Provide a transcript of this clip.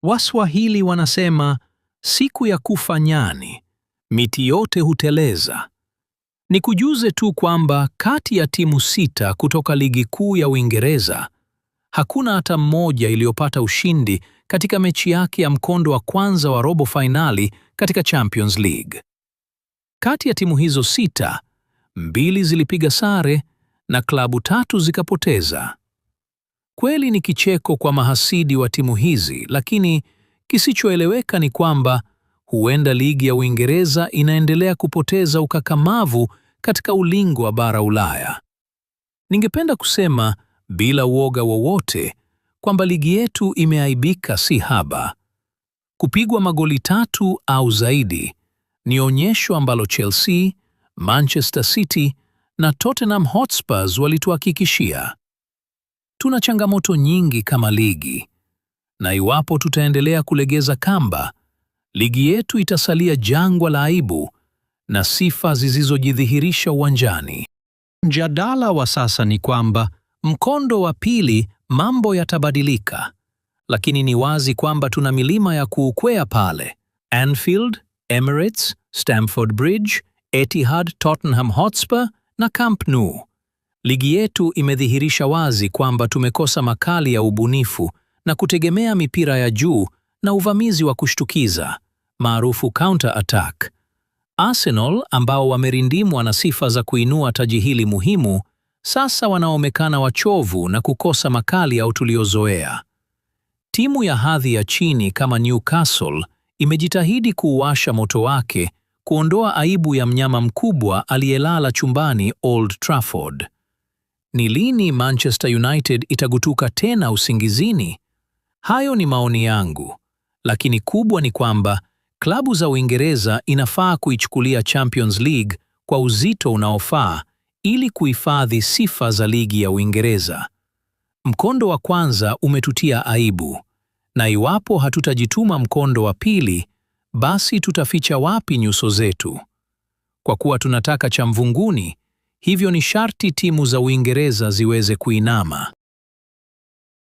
Waswahili wanasema siku ya kufa nyani, miti yote huteleza. Nikujuze tu kwamba kati ya timu 6 kutoka ligi kuu ya Uingereza, hakuna hata mmoja iliyopata ushindi katika mechi yake ya mkondo wa kwanza wa robo fainali katika Champions League. Kati ya timu hizo 6, 2 zilipiga sare na klabu 3 zikapoteza. Kweli ni kicheko kwa mahasidi wa timu hizi, lakini kisichoeleweka ni kwamba huenda ligi ya Uingereza inaendelea kupoteza ukakamavu katika ulingo wa bara Ulaya. Ningependa kusema bila uoga wowote kwamba ligi yetu imeaibika si haba. Kupigwa magoli 3 au zaidi ni onyesho ambalo Chelsea, Manchester City na Tottenham Hotspurs walituhakikishia. Tuna changamoto nyingi kama ligi, na iwapo tutaendelea kulegeza kamba, ligi yetu itasalia jangwa la aibu na sifa zisizojidhihirisha uwanjani. Mjadala wa sasa ni kwamba mkondo wa pili mambo yatabadilika, lakini ni wazi kwamba tuna milima ya kuukwea pale: Anfield, Emirates, Stamford Bridge, Etihad, Tottenham Hotspur na Camp Nou. Ligi yetu imedhihirisha wazi kwamba tumekosa makali ya ubunifu na kutegemea mipira ya juu na uvamizi wa kushtukiza, maarufu counter attack. Arsenal, ambao wamerindimwa na sifa za kuinua taji hili muhimu, sasa wanaonekana wachovu na kukosa makali au tuliozoea. Timu ya hadhi ya chini kama Newcastle imejitahidi kuuwasha moto wake, kuondoa aibu ya mnyama mkubwa aliyelala chumbani Old Trafford. Ni lini Manchester United itagutuka tena usingizini? Hayo ni maoni yangu, lakini kubwa ni kwamba klabu za Uingereza inafaa kuichukulia Champions League kwa uzito unaofaa ili kuhifadhi sifa za ligi ya Uingereza. Mkondo wa kwanza umetutia aibu, na iwapo hatutajituma mkondo wa pili, basi tutaficha wapi nyuso zetu? Kwa kuwa tunataka cha mvunguni, hivyo ni sharti timu za Uingereza ziweze kuinama.